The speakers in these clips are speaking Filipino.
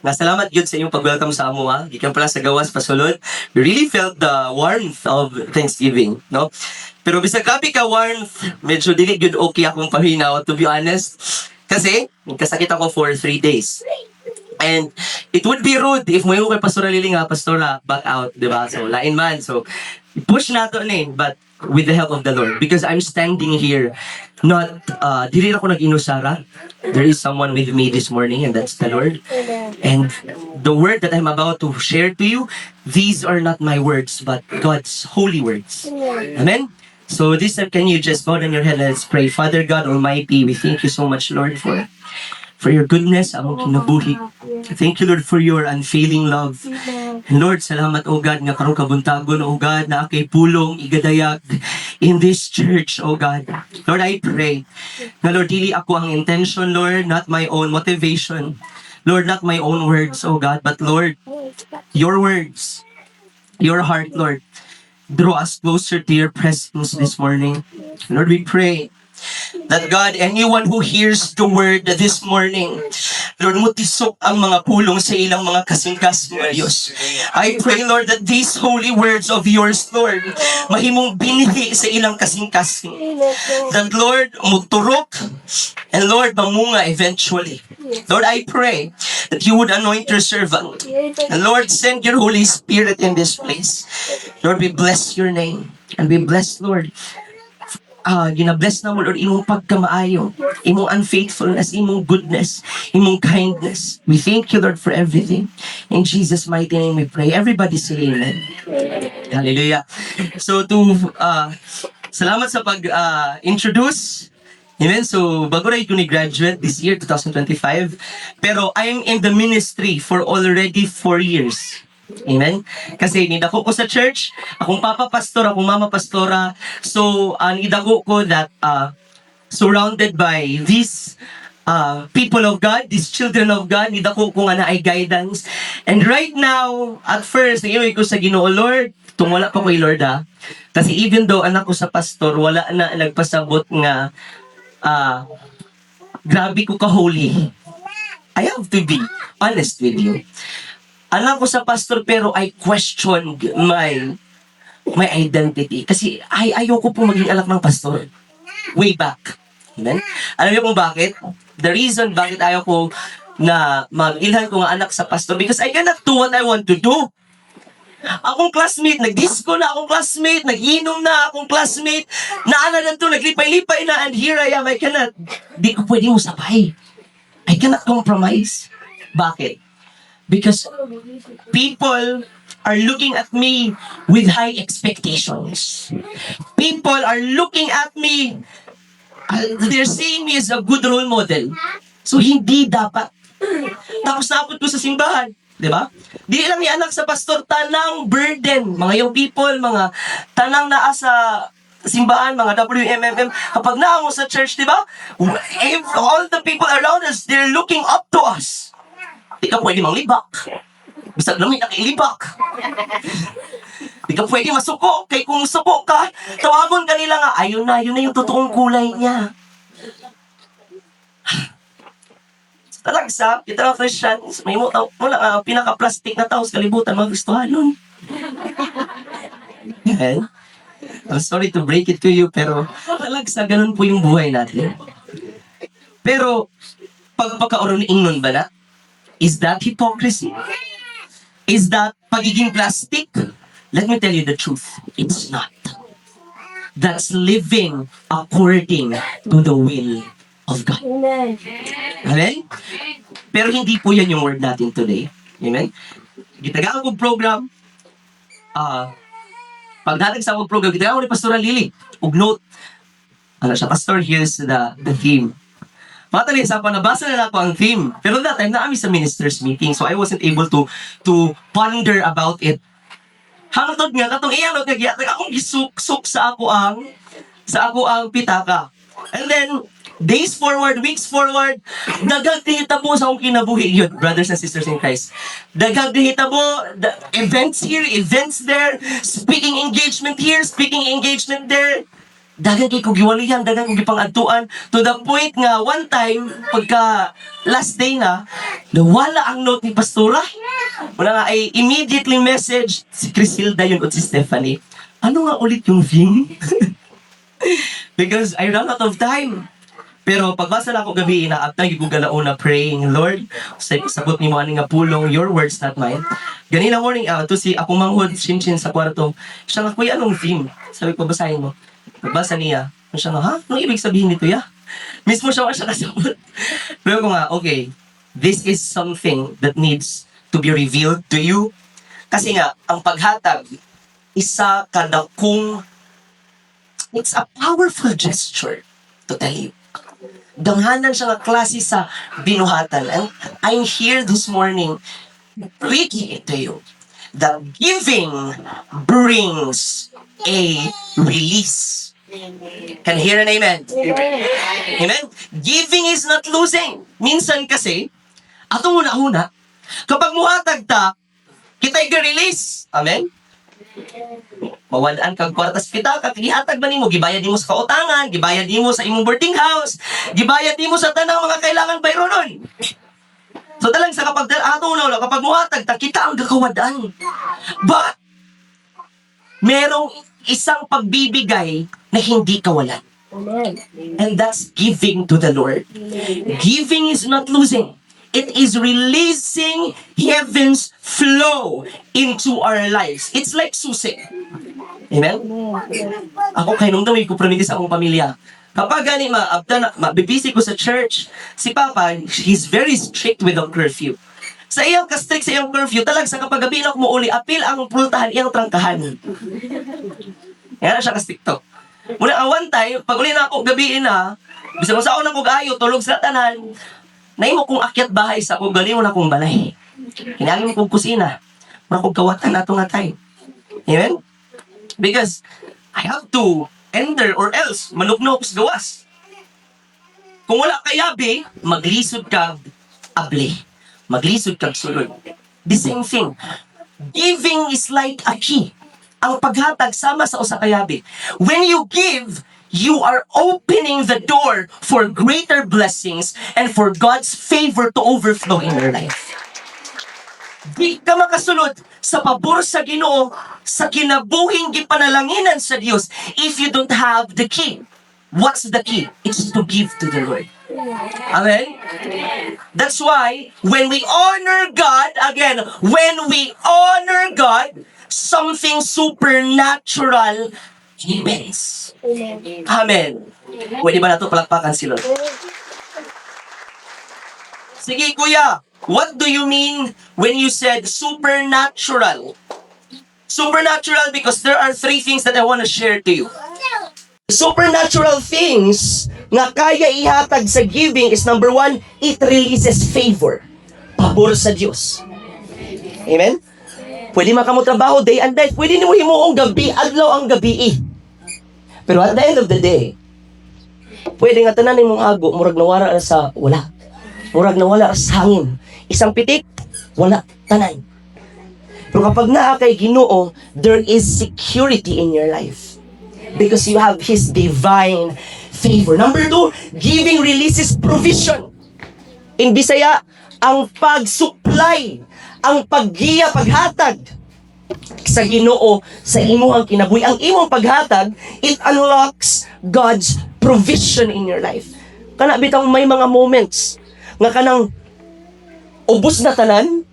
Nga salamat yun sa inyong pag-welcome sa amo ha. Gikan pala sa gawas pasulod. We really felt the warmth of Thanksgiving, no? Pero bisag kapi ka warmth, medyo dili good okay akong pahinaw to be honest. Kasi kasakit ako for 3 days. And it would be rude if mo yung kay Pastora Lily nga, Pastora, back out, di ba? So, lain man. So, push nato ni, but with the help of the Lord. Because I'm standing here, not, dili ako nag-inusara. There is someone with me this morning, and that's the Lord. And the word that I'm about to share to you, these are not my words, but God's holy words. Amen? So this time, can you just bow down your head and let's pray. Father God Almighty, we thank you so much, Lord, for your goodness, among kinabuhi. Thank you, Lord, for your unfailing love. And Lord, salamat, O God, nga karong kabuntagon, O God, na akay pulong, igadayag in this church, O God. Lord, I pray na, Lord, dili ako ang intention, Lord, not my own motivation. Lord, not my own words, O God, but Lord, your words, your heart, Lord, draw us closer to your presence this morning. Lord, we pray that God, anyone who hears the word this morning, Lord, mutisok ang mga pulong sa ilang mga kasingkas, mga Diyos. I pray, Lord, that these holy words of yours, Lord, mahimong binhi sa ilang kasingkas. That, Lord, muturok, and Lord, mamunga eventually. Lord, I pray that you would anoint your servant. And Lord, send your Holy Spirit in this place. Lord, we bless your name. And we bless, Lord, gina-bless na mo, Lord, imong pagkamaayo, imong unfaithfulness, imong goodness, imong kindness. We thank you, Lord, for everything. In Jesus' mighty name we pray. Everybody say amen. Hallelujah. So, salamat sa pag-introduce. Amen. So, bago na ito ni-graduate this year, 2025. Pero I'm in the ministry for already 4 years. Amen? Kasi nidako ko sa church, akong papa pastor, akong mama pastora. So, nidako ko that surrounded by these people of God, these children of God, nidako ko nga na ay guidance. And right now, at first, nag-iway ko sa Ginoo, Lord, wala pa kay Lord ha. Kasi even though anak ko sa pastor, wala na nagpasabot nga grabe ko ka-holy. I have to be honest with you. Alam ko sa pastor pero I questioned my identity. Kasi ayoko po maging anak ng pastor. Way back. Amen? Alam niyo kung bakit? The reason bakit ayoko na mag-ilhan ko nga anak sa pastor because I cannot do what I want to do. Akong classmate, nag-disco na akong classmate, nag-inom na akong classmate, naana na to, naglipay-lipay na, and here I am, di ko pwede usapay. I cannot compromise. Bakit? Because people are looking at me with high expectations. People are looking at me, they're seeing me as a good role model. So, hindi dapat. Tapos napot ko sa simbahan. Di ba? Di lang ni anak sa pastor, tanang burden. Mga young people, mga tanang naa sa simbahan, mga WMMM. Kapag naamo sa church, di ba? All the people around us, they're looking up to us. Di ka pwede manglibak. Bisag namin nakilibak. Di ka pwede masuko. Kaya kung suko ka, tawagon ka nila nga, ayun na yung totoong kulay niya. Talagsa, kita nga Christians, may mula pinaka-plastic na tao sa kalibutan, magustuhan nun. Yan. I'm sorry to break it to you, pero talagsa, ganun po yung buhay natin. Pero, pagpaka-oroniing nun ba na? Is that hypocrisy? Is that pagiging plastic? Let me tell you the truth. It's not. That's living according to the will of God. Amen. Amen? Pero hindi po yan yung word natin today. Amen? Gitagaan kong program. Pagdating sa akong program, gitagaan ko ni Pastora Lily. Ug-note. Ano siya, Pastor, here's the theme. Matali, sa nabasa na ako ang theme. Pero that time, na kami sa ministers meeting, so I wasn't able to ponder about it. Hangtod nga, katong iyanot nga, akong gisuk-suk sa ako ang pitaka. And then, days forward, weeks forward, daghang dihitabo sa akong kinabuhi yun, brothers and sisters in Christ. Daghang dihitabo, events here, events there, speaking engagement here, speaking engagement there. dagan kay ko giwalihan, dagan ko gipangadtuan to the point nga one time pagka last day na nawala ang note ni pastora. Wala nga ay immediately message si Crisilda yun at si Stephanie. Ano nga ulit yung theme? Because I ran out of time. Pero pagbasa lang ako gabi, inaaptang yung galauna praying, Lord, sabot ni mo ani nga pulong, your words not mine. Ganina morning, to si ako manghod, Shinshin sa kwarto. Siya nga, kuya, anong theme? Sabi ko, basahin mo. Pagbasa niya, siya nga, ha? Anong ibig sabihin nito, ya? Mismo siya kasabot. Pero ko nga, okay, this is something that needs to be revealed to you. Kasi nga, ang paghatag, isa kada kung it's a powerful gesture to tell you. Danghanan siya nga klase sa binuhatan. And I'm here this morning preaching it to you that giving brings a release. Can you hear an amen? Amen? Giving is not losing. Minsan kasi, atong una-una, kapag muhatag ta, kita'y ga-release. Amen? Mawadaan kag kwartas kita, kagihatag ba nimo, gibayad nimo sa kautangan, gibayad nimo sa imong boarding house, gibayad nimo sa tanang mga kailangan bayronon. So talang sa kapag kapag muhatag ta, kita ang gakawadaan. But merong isang pagbibigay na hindi kawalan. And that's giving to the Lord. Giving is not losing. It is releasing heaven's flow into our lives. It's like susi. Amen? Ako kay nung daway ko promiti sa akong pamilya. Kapag gani mabibisi ko sa church, si Papa, he's very strict with the curfew. Sa iyang ka-strict sa iyang curfew, talag sa kapag gabi na mo uli, apil ang pultahan, iyang trangkahan. Yan na siya ka-strict to. Muna ang one time, pag uli na ako gabiin na, bisa mo sa ako na kong ayo, tulog sa tanan, naimo kong akyat bahay sa akong galing mo na kong balay. Hinagin mo kong kusina. Mura kong kawatan na ito nga tayo. Amen? Because I have to enter or else manugnog sa gawas. Kung wala kayabi, maglisod ka abli. Maglisod ka sulod. The same thing. Giving is like a key. Ang paghatag sama sa usa kayabi. When you give, you are opening the door for greater blessings and for God's favor to overflow in your life. Di ka makasulod sa pabor sa Ginoo, sa kinabuhing gipanalanginan sa Dios if you don't have the key. What's the key? It's to give to the Lord. Amen? That's why, when we honor God, again, when we honor God, something supernatural happens. Amen. Pwede ba na ito palakpakan si Lord? Sige, kuya. What do you mean when you said supernatural? Supernatural because there are three things that I want to share to you. Supernatural things nga kaya ihatag sa giving is number one, it releases favor. Pabor sa Diyos. Amen? Pwede makamo trabaho day and night. Pwede mo himuong gabi, adlaw ang gabi eh. Pero at the end of the day, pwede nga tanan mong ago, murag nawala sa wala. Murag nawala sa hangin. Isang pitik, wala, tanan. Pero kapag naa kay Ginoo, there is security in your life. Because you have His divine favor. Number two, giving releases provision. In Bisaya, ang pag-supply, ang paggiya, paghatag sa Ginoo sa imong kinabuhi. Ang imong paghatag, it unlocks God's provision in your life. Kana bitang may mga moments nga kanang ubos na tanan,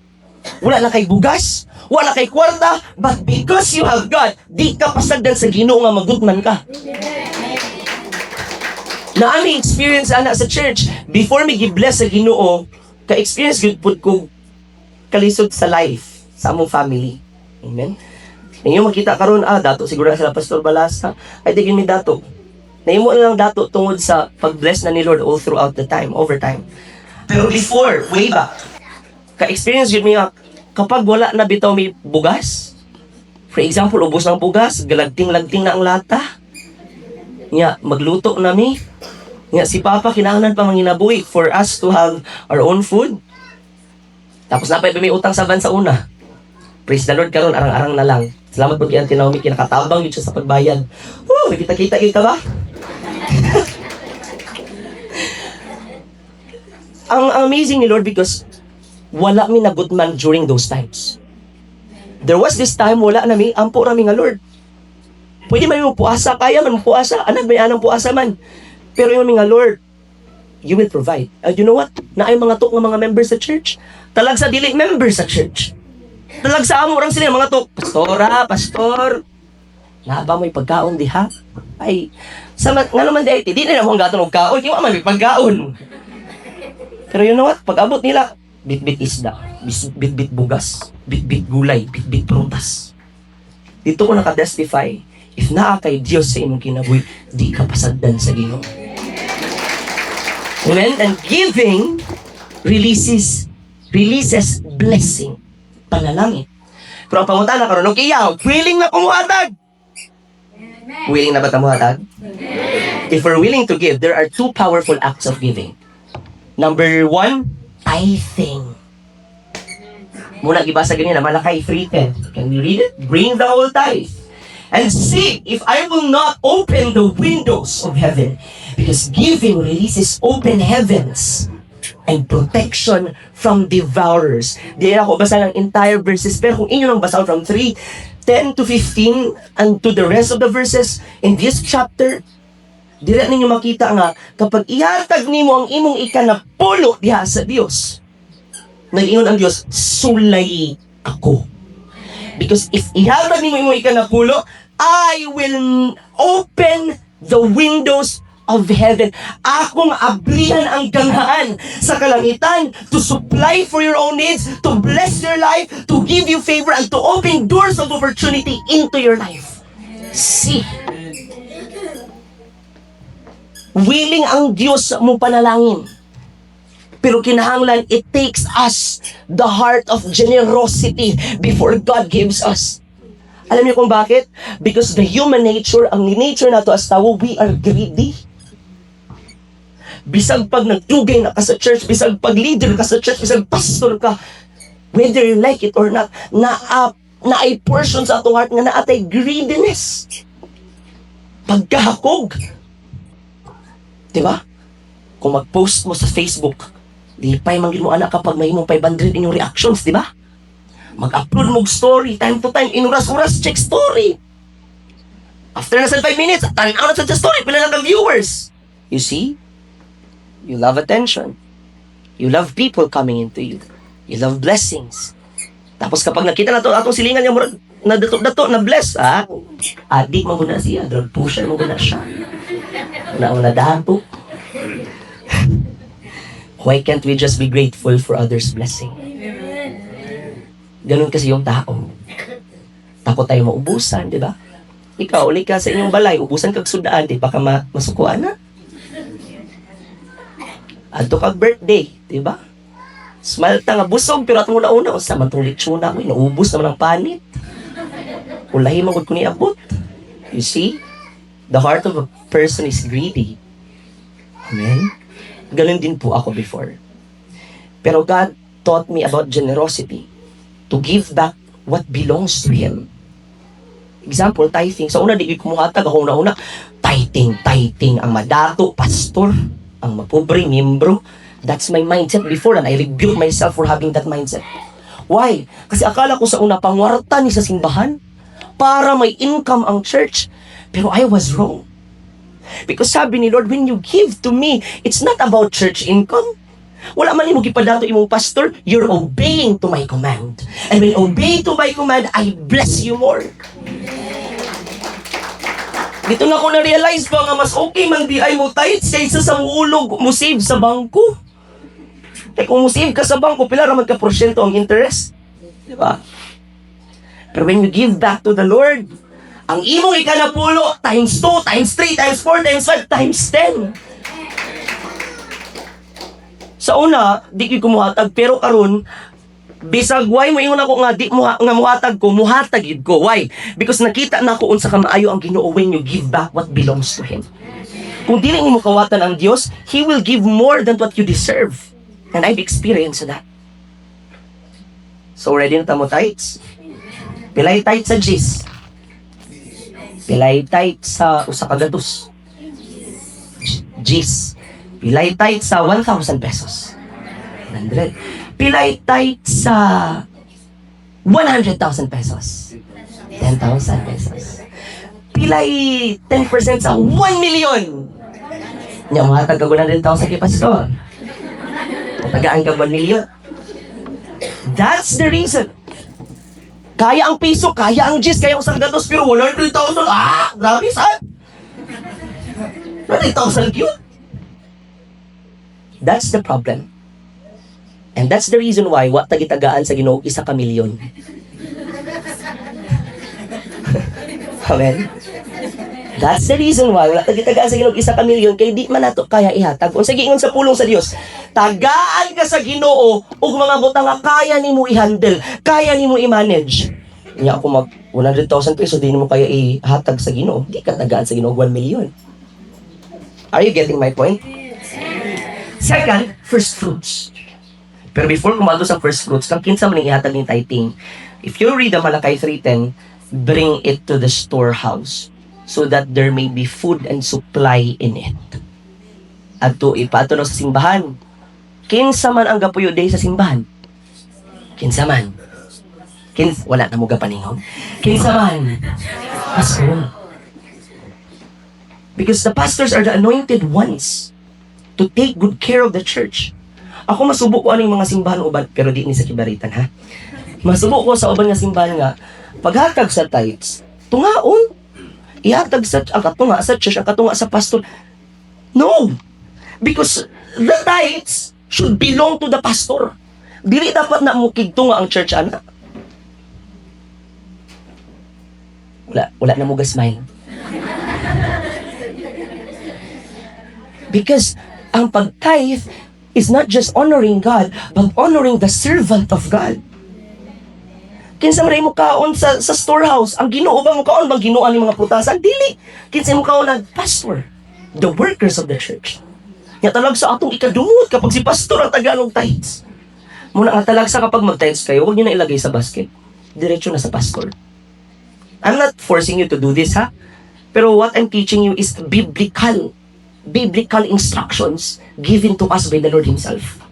wala na kay bugas, wala kay kwarta, but because you have God, di ka pasagdan sa Ginoo nga magutman ka. Na aming experience ana sa church, before me gi-bless sa Ginoo, ka-experience gud pud ko kalisod sa life sa among family. Amen. Ninyo makita karon dato siguro sila Pastor Balasa, ay tigin mi dato. Nahimo na lang dato tungod sa pag-bless na ni Lord all throughout the time, over time. Pero before, way back, ka-experience yun niya, kapag wala na bitaw may bugas, for example, ubos ng bugas, galagting-lagting na ang lata, nga, magluto na mi, nga, si Papa kinahanglan pa manginabuhi for us to have our own food. Tapos napay may utang sa van sa una. Praise the Lord karon arang-arang na lang. Salamat po kay Auntie Naomi, kinakatabang yun siya sa pagbayad. Woo! May kita-kita yun ka ba? Ang amazing ni Lord because wala mi nagutman during those times. There was this time, wala na mi, ampo rami nga Lord. Pwede man mo puasa, kaya man mo puasa, anak may anang puasa man. Pero yung nga Lord, you will provide. And you know what? Na ay mga tok ng mga members sa church. Talag sa dili members sa church. Talag sa amo orang sila mga tok. Pastora, pastor. Naba mo'y pagkaon diha. Ay, nga naman di di na mo ang gaton og kaon, di mo man may pagkaon. Pero you know what? Pag abot nila, bit-bit isda, bit-bit bugas, bit-bit gulay, bit-bit prutas. Dito ko nakatestify, if naa kay Diyos sa imong kinabuhi, di ka pasagdan sa Ginoo. Amen? And giving releases blessing. Panalangin. Pero ang pangunta na karon, okay, willing na kumuhatag. Willing na ba tamuhatag? If we're willing to give, there are two powerful acts of giving. Number 1, tithing. Muna gibasa ganyan na Malakay 3:10. Can we read it? Bring the whole tithe. And see if I will not open the windows of heaven. Because giving releases open heavens and protection from devourers. Di ako basa ng entire verses. Pero kung inyo nang basa from 3:10 to 15 and to the rest of the verses in this chapter, dili ninyo makita nga kapag ihatag nimo ang imong ikanapulo diha sa Dios, nag-ingon ang Dios, sulay ako. Because if ihatag nimo imong ikanapulo, I will open the windows of heaven. Akong abrihan ang ganghaan sa kalangitan to supply for your own needs, to bless your life, to give you favor, and to open doors of opportunity into your life. See, willing ang Diyos mo panalangin. Pero kinahanglan, it takes us the heart of generosity before God gives us. Alam niyo kung bakit? Because the human nature, ang nature nato as tao, we are greedy. Bisag pag nagtugay na ka sa church, bisag pag leader ka sa church, bisag pastor ka, whether you like it or not, na ay portion sa atong heart nga naatay greediness. Pagkahakog. Diba? Kung mag-post mo sa Facebook, lipay manggil mo anak kapag may mong 500 inyong reactions, diba? Mag-upload mo story, time to time, inuras-uras, check story. After na sa 5 minutes, tanaw na sa story, pila lang ang viewers. You see? You love attention. You love people coming into you. You love blessings. Tapos kapag nakita na to, atong silingan niya, na dato, na bless, adik mo muna siya, drug pusher mo muna siya. Una dato. Why can't we just be grateful for others' blessing? Ganun kasi yung tao. Takot tayo maubusan, di ba? Ikaw, uli ka sa inyong balay, ubusan kag sudaan, di ba ka masukuan na? Adto kag birthday, di ba? Smile ta nga busog, pero atong una-una, sa mantong litsuna ko, inaubos naman ang panit. Ulahi magod ko ni abot. You see? The heart of a person is greedy. Amen? Ganun din po ako before. Pero God taught me about generosity. To give back what belongs to Him. Example, tithing. Sa una, di ko kumuhatag. Ako una-una, tithing. Ang madato, pastor. Ang mapobre, membro. That's my mindset before and I rebuke myself for having that mindset. Why? Kasi akala ko sa una, pangwarta ni sa simbahan para may income ang church. Pero I was wrong. Because sabi ni Lord, when you give to me, it's not about church income. Wala man mo gipadato imong pastor, you're obeying to my command. And when obey to my command, I bless you more. Dito na ko na-realize pa nga mas okay man di ay mo tithes kaysa sa muulog mo save sa bangko. Kaya kung mo save ka sa bangko, pila raman ka porsyento ang interest. Diba? Pero when you give back to the Lord, ang imong ikanapulo, times 2, times 3, times 4, times 5, times 10. Sa una, di ko kumuhatag, pero karon bisag why mo ingon ako nga di mo nga muhatag ko, muhatag gid ko. Why? Because nakita na ko unsa ka maayo ang Ginoo when you give back what belongs to Him. Kung dili mo kawatan ang Dios, He will give more than what you deserve. And I've experienced that. So ready na tamo tithes? Pilay tight sa G's. Pilay tight sa usa ka gatos. G's. Pilay tight sa 1,000 pesos. 100. Pilay tight sa 100,000 pesos. 10,000 pesos. Pilay 10% sa 1 million. Nya mga taga 100,000 kay pastor. Tagaan ka 1 million. That's the reason. Kaya ang piso, kaya ang G's, kaya ang sanggatos, pero 100,000. Grabe saan? 100,000 cute. That's the problem. And that's the reason why wa tagitagaan sa Ginoo isa ka milyon. Amen. That's the reason why wala tagitagaan sa Ginoo isa ka milyon kay di man nato kaya ihatag. Unsa giingon sa pulong sa Dios? Tagaan ka sa Ginoo og mga butang nga kaya nimo i-handle, kaya nimo i-manage. Nya ako mag 100,000 pesos di nimo kaya ihatag sa Ginoo. Di ka tagaan sa Ginoo 1 million. Are you getting my point? Second, first fruits. Pero before kumado sa first fruits, kang kinsa man ihatag ning tithing. If you read the Malachi 3:10, bring it to the storehouse so that there may be food and supply in it. Adto ipato sa simbahan. Kinsa man ang gapuyo day sa simbahan? Kinsa man? Wala na mo gapaningon. Kinsa man? Pastor. Because the pastors are the anointed ones to take good care of the church. Ako masubok ko ano yung mga simbahan uban, pero di ni sa Kibaritan, ha? Masubok ko sa uban nga simbahan nga, paghatag sa tithes, tungaon. Ihatag sa ang katunga sa church, ang katunga sa pastor. No! Because the tithes should belong to the pastor. Dili dapat na mukigtunga ang church, ana. Wala na mo gasmile. Because ang pag-tithe is not just honoring God, but honoring the servant of God. Kinsa man mo kaon sa storehouse, ang Ginoo ba mo kaon bang ginuan ni mga prutasan? Dili. Kinsa mo kaon ang pastor, the workers of the church. Nya talag sa atong ikadumot kapag si pastor ang tagalog tithes. Muna nga talag sa kapag mag-tithes kayo, huwag niyo na ilagay sa basket. Diretso na sa pastor. I'm not forcing you to do this, ha? Pero what I'm teaching you is biblical instructions given to us by the Lord Himself.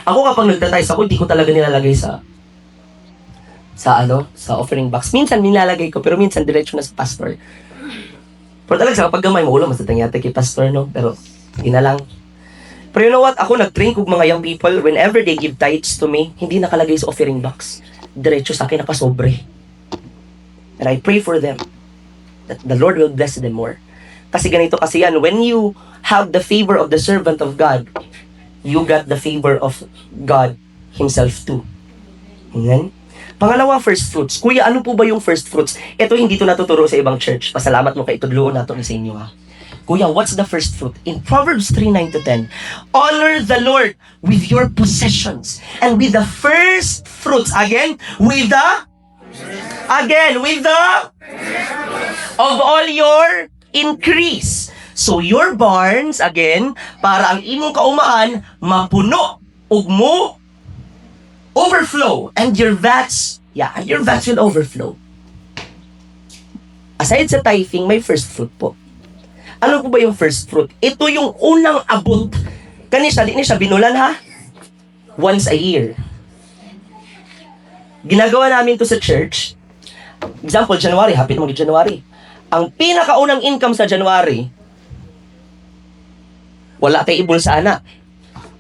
Ako kapag nagtatithes ako, hindi ko talaga nilalagay sa offering box. Minsan nilalagay ko, pero minsan diretso na sa pastor. Pero talaga sa kapag gamay mo, ulo, mas natangyate kay pastor, no? Pero, hindi na lang. Pero you know what? Ako nag-train kong mga young people, whenever they give tithes to me, hindi nakalagay sa offering box. Diretso sa akin, nakasobre. And I pray for them that the Lord will bless them more. Kasi ganito kasi yan, when you have the favor of the servant of God, you got the favor of God Himself too. Amen? Pangalawa, first fruits. Kuya, ano po ba yung first fruits? Ito hindi to natuturo sa ibang church. Pasalamat mo kay itudloon nato ni sa inyo, ha? Kuya, what's the first fruit? In Proverbs 3:9-10, honor the Lord with your possessions and with the first fruits. With the of all your increase. So your barns, para ang imong kaumaan, mapuno, ug mo overflow, and your vats will overflow. Aside sa tithing, may first fruit po. Ano po ba yung first fruit? Ito yung unang abot. Di siya binulan, ha? Once a year. Ginagawa namin to sa church. Example, January, happy naman January. Ang pinakaunang income sa January, wala kay ibol sa anak.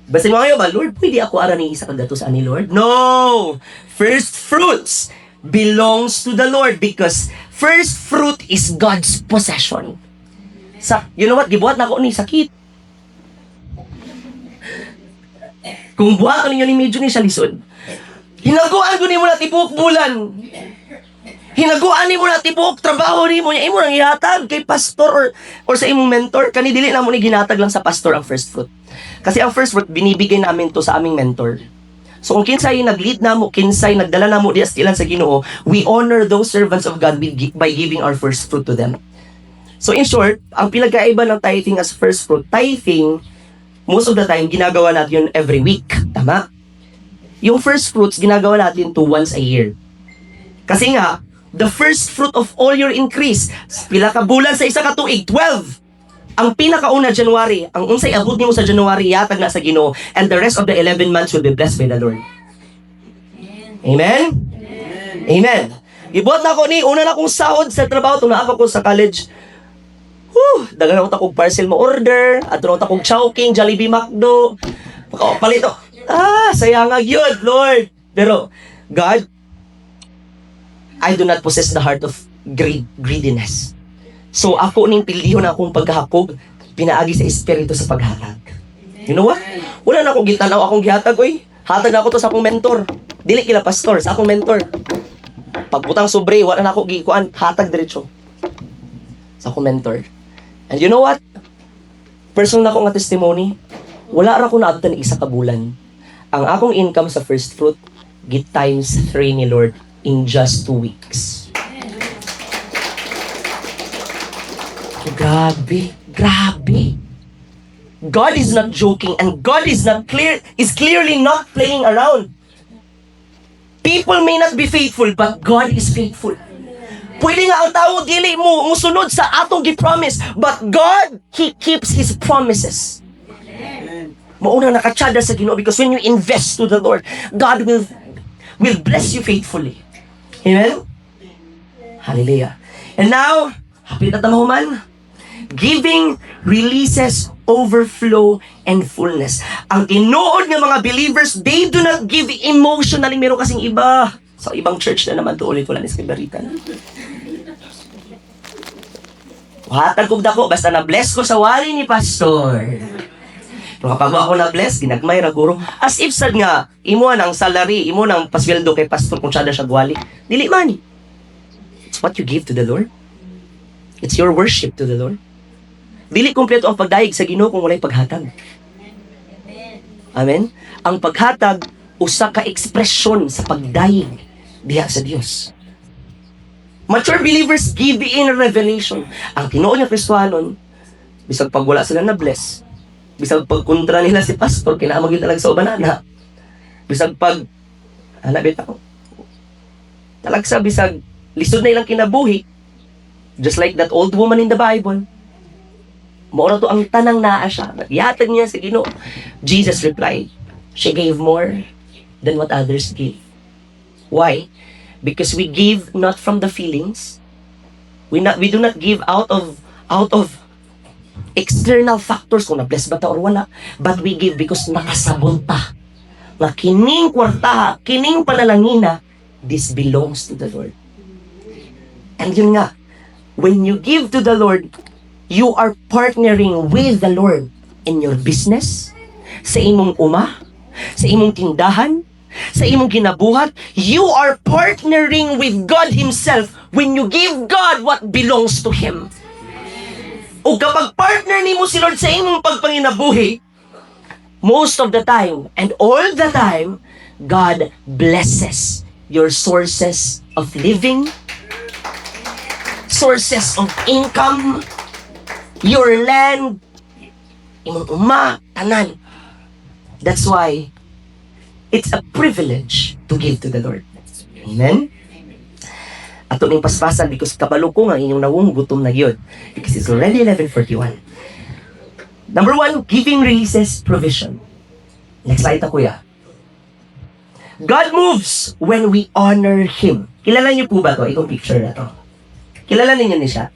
Basta mo ngayon ba, Lord, pwede ako arani isa kagato sa ani, Lord? No! First fruits belongs to the Lord because first fruit is God's possession. You know what? Gibuhat na ako ni sakit. Kung buhat ka ninyo ni medyo ni siya lisod, hinaguan ko ni mo na tipok bulan. Hinaguan ni mo na tipok trabaho ni mo niya. Imo nang ihatag kay pastor or sa imong mentor. Kani dili na mo ni ginatag lang sa pastor ang first fruit. Kasi ang first fruit, binibigay namin to sa aming mentor. So kung kinsay nag-lead na mo, kinsay nagdala na mo di astilan sa Ginoo, we honor those servants of God by giving our first fruit to them. So in short, ang pinagkaiba ng tithing as first fruit, tithing, most of the time, ginagawa natin yun every week. Tama? Yung first fruits, ginagawa natin to once a year. Kasi nga, the first fruit of all your increase. Pila ka bulan sa isa ka tuig, 12. Ang pinakauna, January. Ang unsay abot nimo sa January, yatag na sa Ginoo. And the rest of the 11 months will be blessed by the Lord. Amen? Amen. Ibuot na ako ni, una na akong sahod sa trabaho, itong naako ko sa college. Dagan ako takong parcel mo order, at doon akong Chowking, Jollibee, McDo. Palito. Sayangag yun, Lord. Pero, God, I do not possess the heart of greediness. So, ako ning piliho na akong paghahakog, pinaagi sa Espiritu sa paghatag. You know what? Wala na akong gitanaw, akong gihatag, oy. Hatag na ako to sa akong mentor. Dili kila pastor, sa akong mentor. Pagbutang sobre, wala na ako gikuan, hatag diretso. Sa akong mentor. And you know what? Personal na ako nga testimony, wala ra ko na ato isa ka bulan. Ang akong income sa first fruit, get times 3 ni Lord in just 2 weeks. Grabe. God is not joking and God is clearly not playing around. People may not be faithful, but God is faithful. Pwede nga ang tao dili mo musunod sa atong gi-promise, but God, He keeps His promises. Mauna nakatsada sa Ginoo because when you invest to the Lord, God will bless you faithfully. Amen? Hallelujah. And now, hapit na tamahuman. Giving releases overflow and fullness. Ang tinuod ng mga believers, they do not give emotionally. Meron kasing iba. Sa ibang church na naman to ulit wala ni Skibaritan. Hatag kong dako, basta na-bless ko sa wali ni pastor. Pero kapag ako na-bless, ginagmay ra guro. As if sad nga, imo nang salary, imo nang pasweldo kay pastor kung siya na siya gwali. Dili man. It's what you give to the Lord. It's your worship to the Lord. Dili kumpleto ang pagdayeg sa Ginoo kung walay paghatag. Amen? Ang paghatag, usa ka ekspresyon sa pagdayeg diha sa Dios. Mature believers give in revelation. Ang tinuod nga Kristohanon, bisag pag wala sila na-bless, bisag pag kontra nila si pastor, kinaamag yun talaga sa ubanana. Bisag pag, bita ko, talagsa bisag, lisod na ilang kinabuhi, just like that old woman in the Bible, maura to ang tanang naa siya. Nagyatag niya sa Ginoo. Jesus replied, she gave more than what others give. Why? Because we give not from the feelings. We do not give out of external factors kung na-bless ba ta or wala. But we give because nakasabot ta. Na kining kwarta, kining panalangina, this belongs to the Lord. And yun nga, when you give to the Lord, you are partnering with the Lord in your business, sa imong sa imong tindahan, sa imong ginabuhat. You are partnering with God Himself when you give God what belongs to Him. O kapag partner nimo si Lord sa imong pagpanginabuhi, most of the time and all the time, God blesses your sources of living, sources of income, your land, imong tanan. That's why it's a privilege to give to the Lord. Amen? Ato ning paspasan because kabalo ko nga inyong nawong gutom na gyud. Because it's already 11:41. Number 1, giving releases provision. Next slide ta kuya. God moves when we honor Him. Kilala niyo po ba to? Itong picture na to. Kilala niyo siya?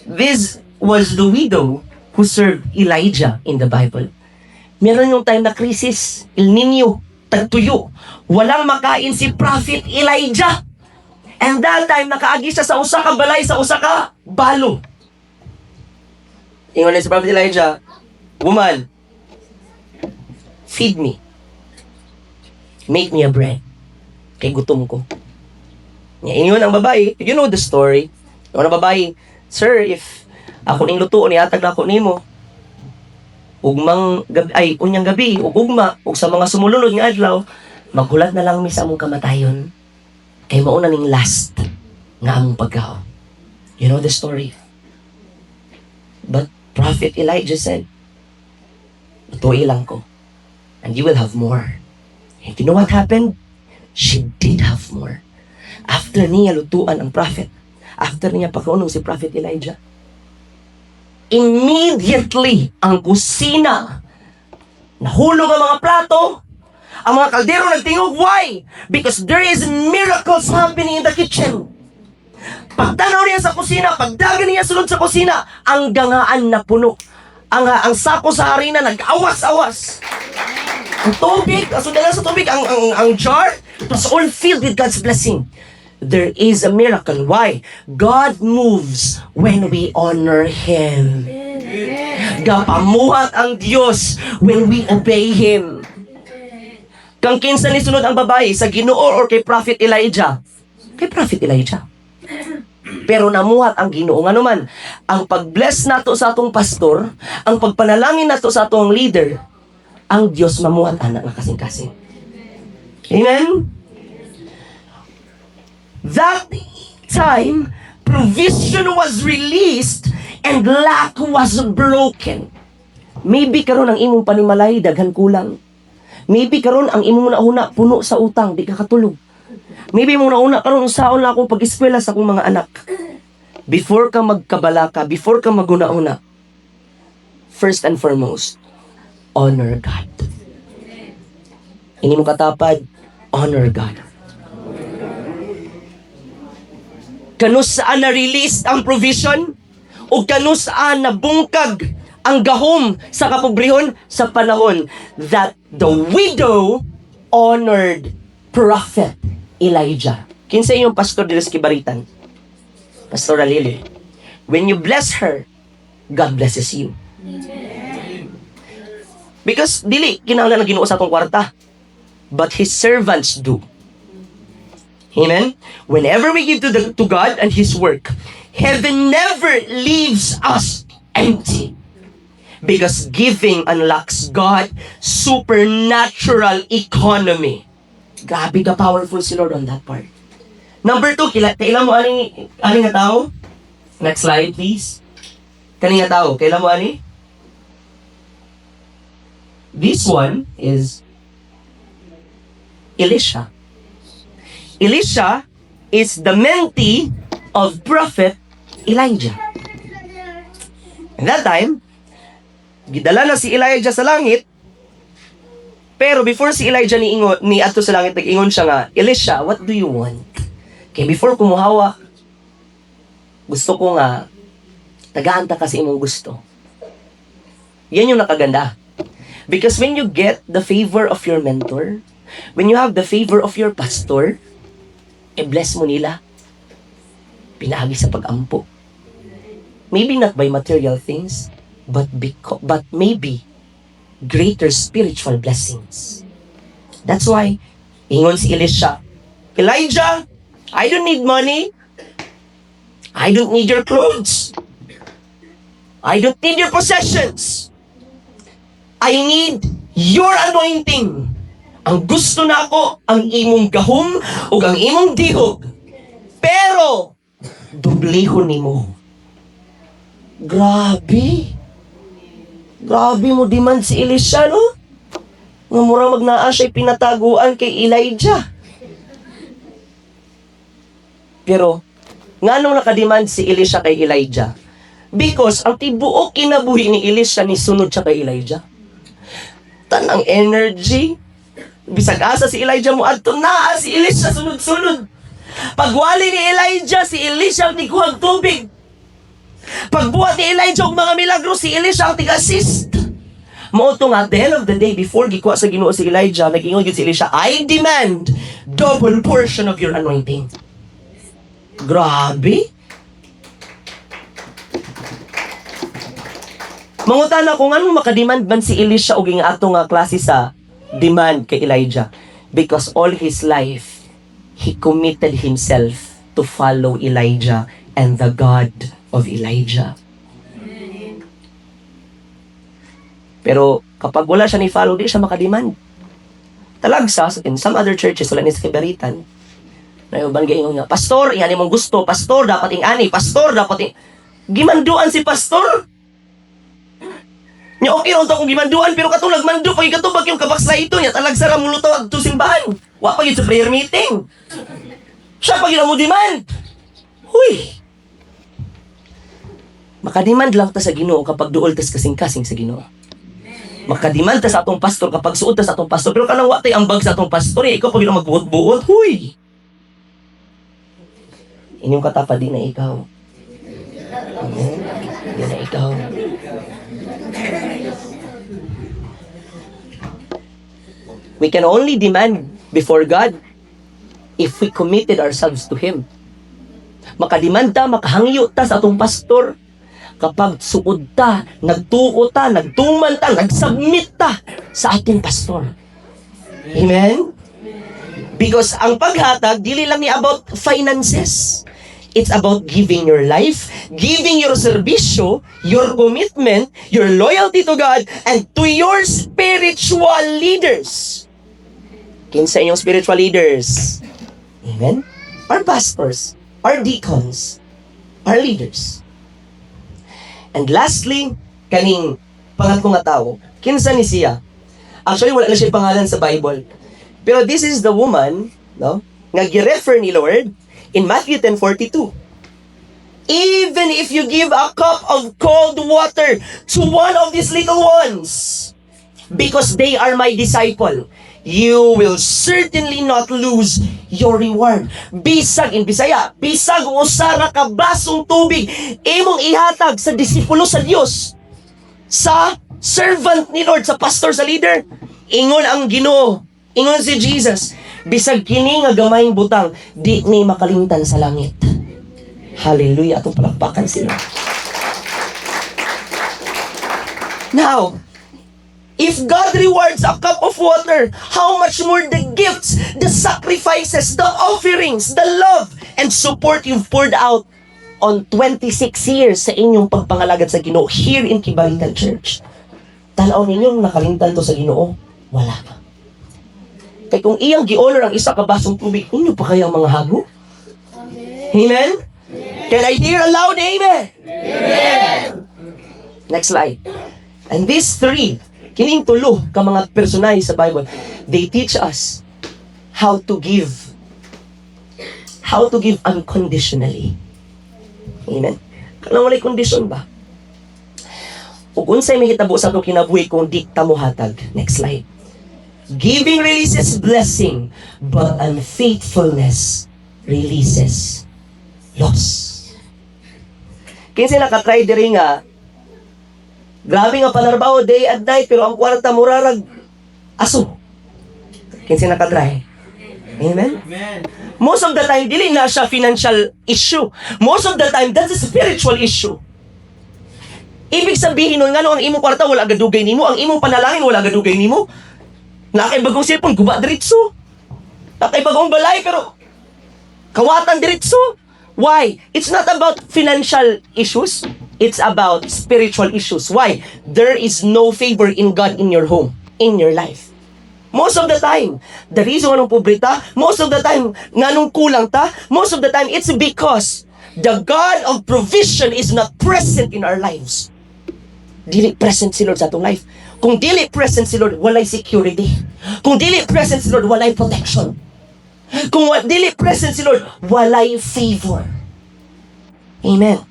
This was the widow who served Elijah in the Bible. Meron yung time na krisis, El Nino, tagtuyo. Walang makain si Prophet Elijah. And that time, nakaagi siya sa usa ka balay, sa usa ka balo. Ingon na si Prophet Elijah, woman, feed me. Make me a bread. Kay gutom ko. Ingon ang babae, you know the story. Ingon ang babae, sir, if ako ning lutuon, iatag na ako nimo. Ugmang gabi, unyang gabi, ugma, ug sa mga sumulunod nga adlaw, maghulat na lang mi sa among kamatayon. Kay mauna ning last nga among pagkaon. You know the story. But Prophet Elijah said, "Tuloy lang ko, and you will have more." And you know what happened? She did have more. After niya lutuan ang prophet, after niya pakunong si Prophet Elijah, immediately ang kusina nahulog ang mga plato, ang mga kaldero nagtingog. Why? Because there is miracles happening in the kitchen. Pagtanaw niya sa kusina, pagdagan niya sulod sa kusina, ang gangaan na puno. Ang sako sa harina nag-awas-awas. Ang tubig, asundan sa tubig, ang jar, it was all filled with God's blessing. There is a miracle. Why? God moves when we honor Him. Gapamuhat ang Diyos when we obey Him. Kang kinsa ni sunod ang babae sa Ginoo or kay Prophet Elijah? Kay Prophet Elijah. Pero namuhat ang Ginoo nga naman. Ang pag-bless nato sa atong pastor, ang pagpanalangin nato sa atong leader, ang Diyos mamuhat anak nga kasing-kasing. Amen? That time, provision was released and lack was broken. Maybe karon ang imong panimalay daghan kulang. Maybe karon ang imong nauna puno sa utang, di ka katulog. Maybe mong nauna karon saon na akong pag-eskwela sa akong mga anak. Before ka magkabalaka, before ka maguna-una, first and foremost, honor God. Ini mo katapad, honor God. Kano saan na-release ang provision? O kano saan nabungkag ang gahom sa kapobrehon sa panahon that the widow honored Prophet Elijah. Kinsa yung pastor dilas Kibaritan? Pastor Lily. When you bless her, God blesses you. Because dili kinahanglan na Ginoo sa atong kwarta, but His servants do. Amen? Whenever we give to God and His work, heaven never leaves us empty. Because giving unlocks God supernatural economy. Grabe ka powerful si Lord on that part. Number 2, kailan mo aning nga tao? Next slide, please. Kani nga tao, kailan mo ani? This one is Elisha. Elisha is the mentee of Prophet Elijah. At that time, gidala na si Elijah sa langit, pero before si Elijah ni adto sa langit, nag-ingon siya nga, Elisha, what do you want? Kaya before kumuhawa, gusto ko nga, tagaan ta kasi imong gusto. Yan yung nakaganda. Because when you get the favor of your mentor, when you have the favor of your pastor, bless mo nila. Pinagi sa pag-ampo. Maybe not by material things, but maybe greater spiritual blessings. That's why, ingon si Elisha, Elijah, I don't need money. I don't need your clothes. I don't need your possessions. I need your anointing. Ang gusto na ako, ang imong gahom o ang imong dihog. Pero, dublihon nimo. Grabe. Grabe mo demand si Elisha, no? Nga mura magnaa siya'y pinataguan kay Elijah. Pero, nga nung nakademand si Elisha kay Elijah? Because, ang tibuok kinabuhi ni Elisha ni sunod siya kay Elijah. Tanang energy, bisag asa si Elijah mo adto naa si Elisha sunod-sunod. Pagwali ni Elijah, si Elisha ang tiguhag tubig. Pagbuhat ni Elijah og mga milagro, si Elisha ang tig-assist. Mao to nga, at the end of the day, before gikuha sa Ginoo si Elijah, nag-ingon gyud si Elisha, I demand double portion of your anointing. Grabe. Mangutana ko nga makademand man si Elisha og nga ato nga klase sa demand kay Elijah, because all his life he committed himself to follow Elijah and the God of Elijah. Pero kapag wala siya ni follow, di siya makademand. Talagsa, in some other churches, wala ni sa Kibaritan. Nayuban gayon nga, Pastor, yan mong gusto. Pastor, dapat ingani. Pastor, dapat gimanduan si Pastor. Nya okay raw kung gimanduan, pero katulag mando pag ikatubag yung kabaksla ito niya, talag sara mulutaw at simbahan. Wa pa yun sa prayer meeting. Siya pag mo demand. Huy! Makademand lang ta sa Ginoo kapag duol tas kasing-kasing sa Ginoo. Makademand ta sa atong pastor kapag suod ta sa atong pastor. Pero kanang watay ang bag sa atong pastor, ikaw pag magbuot-buot, huy! Inyong katapa, di na ikaw. Di na ikaw. We can only demand before God if we committed ourselves to Him. Makademand ta, makahangyo ta sa atong pastor kapag suod ta, nagtuo ta, nagtuman ta, nagsubmit ta sa ating pastor. Amen? Because ang paghatag, dili lang ni about finances. It's about giving your life, giving your serbisyo, your commitment, your loyalty to God, and to your spiritual leaders. Kinsa inyong spiritual leaders? Amen? Our pastors, our deacons, our leaders. And lastly, kaning pangatlo nga tao, kinsa ni siya? Actually, wala na siya pangalan sa Bible. Pero this is the woman, no, nga gi-refer ni Lord in Matthew 10:42. Even if you give a cup of cold water to one of these little ones, because they are my disciple, you will certainly not lose your reward. Bisag in Bisaya, bisag usara ka basong tubig, imong ihatag sa disipulo sa Dios, sa servant ni Lord, sa pastor, sa leader, ingon ang Ginoo, ingon si Jesus, bisag kini nga gamayng butang, di ni makalimtan sa langit. Hallelujah, atong palakpakan sila. Now, if God rewards a cup of water, how much more the gifts, the sacrifices, the offerings, the love, and support you've poured out on 26 years sa inyong pagpangalagad sa Ginoo here in Kibalitan Church. Tanaw ninyong nakalimtan to sa Ginoo? Wala pa. Kaya kung iyang gi-honor ang isa ka basong tubig, inyo pa kaya ang mga hago? Amen? Can I hear a loud amen? Amen! Next slide. And these three, kining tulo ka mga personay sa Bible, they teach us how to give unconditionally. Amen? Kanang walay condition ba? Ug unsay mahitabo sa atong kinabuhi kung di ta mohatag. Next slide. Giving releases blessing, but unfaithfulness releases loss. Kinsa nakatry diri nga grabe nga panarbaho day and night pero ang kwarta murarag aso. Kinsa nakatry? Amen? Amen. Most of the time dili na siya financial issue. Most of the time that's a spiritual issue. Ibig sabihin nun ngano ang imong kwarta wala gadugay nimo, ang imong panalangin wala gadugay nimo. Nakay bagong cellphone guba diretso. Nakay bagong balay pero kawatan diretso. Why? It's not about financial issues. It's about spiritual issues. Why? There is no favor in God in your home, in your life. Most of the time, the reason anong pobreta, most of the time, nganong kulang ta, most of the time, it's because the God of provision is not present in our lives. Dili present si Lord sa atong life. Kung dili present si Lord, walay security. Kung dili present si Lord, walay protection. Kung dili present si Lord, walay favor. Amen.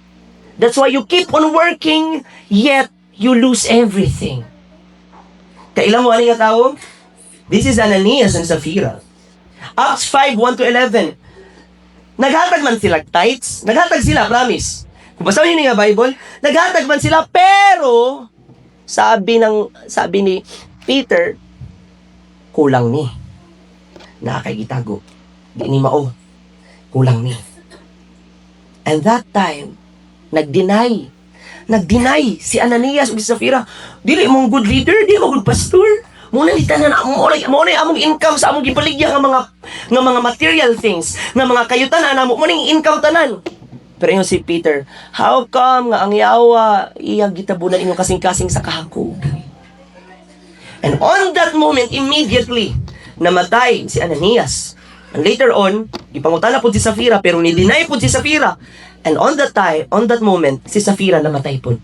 That's why you keep on working, yet you lose everything. Kailan mo ani nga tao? This is Ananias and Sapphira. Acts 5:1-11. Naghatag man sila tithes, naghatag sila, promise. Kung basahin niyo nga Bible, naghatag man sila, pero sabi ni Peter, kulang ni. Nakakagitago. Di ni mao. Kulang ni. And that time, nag-deny si Ananias ug si Sapphira. Dili mong good leader, dili mong good pastor. Muna ni tanan mo na among income sa among gipaligya nga mga material things, nga mga kayutan namo mo ning income tanan. Pero yung si Peter, how come nga ang yawa iyang gitabunan inyong kasing-kasing sa kahakog? And on that moment, immediately, namatay si Ananias. And later on, ipangutana po si Sapphira, pero ni-deny po si Sapphira. And on that moment, si Sapphira namatay po.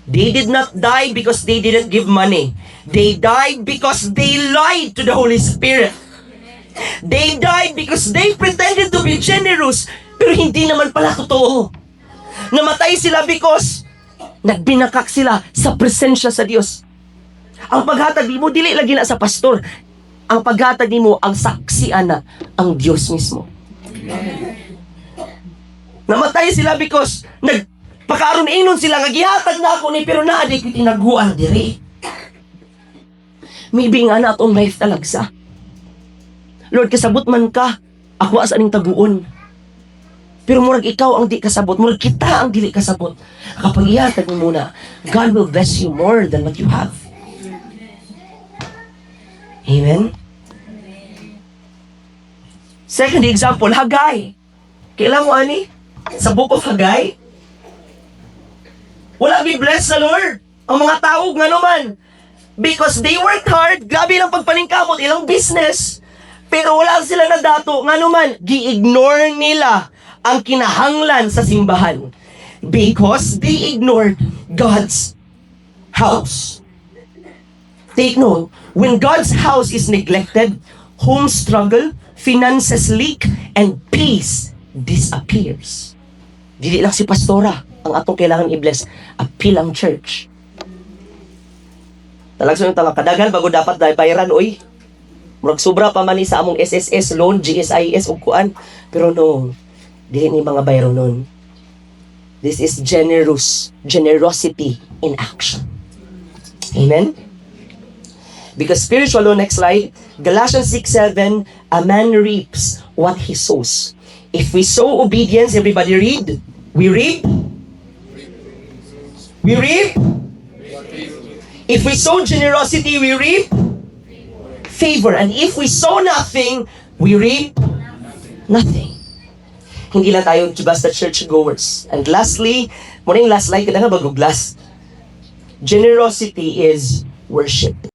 They did not die because they didn't give money. They died because they lied to the Holy Spirit. They died because they pretended to be generous, pero hindi naman pala totoo. Namatay sila because nagbinakak sila sa presensya sa Diyos. Ang paghatag mo, dili lagi na sa pastor. Ang paghatag mo, ang saksian na ang Diyos mismo. Namatay sila because nagpakaroon inon sila, nagihatag na ako ni, pero naaday ko tinaguan diri. Maybe nga na atong life talagsa. Lord, kasabot man ka, ako asa ning taguon. Pero murag ikaw ang di kasabot, murag kita ang dili kasabot. Kapag ihatag mo muna, God will bless you more than what you have. Amen? Second example, Haggai. Kailan mo, ani? Sa book of Haggai, wala be-bless sa Lord. Ang mga tao, nga naman. Because they worked hard, grabe lang pagpaningkamot, ilang business. Pero wala sila na dato, nga naman, gi-ignore nila ang kinahanglan sa simbahan. Because they ignored God's house. Take note, when God's house is neglected, homes struggle, finances leak, and peace disappears. Dili lang si pastora ang atong kailangan i-bless. Appeal ang church. Talagso yung talang kadagan bago dapat dahil bayaran, oy. Murag sobra pa man ni sa among SSS loan, GSIS ug kuan. Pero no, dili ni mga bayro nun. This is generosity in action. Amen? Because spiritual law, next slide, Galatians 6:7, a man reaps what he sows. If we sow obedience, everybody read. We reap. We reap. If we sow generosity, we reap favor. And if we sow nothing, we reap nothing. Hindi lang tayo basta churchgoers. And lastly, muna yung last slide, kailangan bago last. Generosity is worship.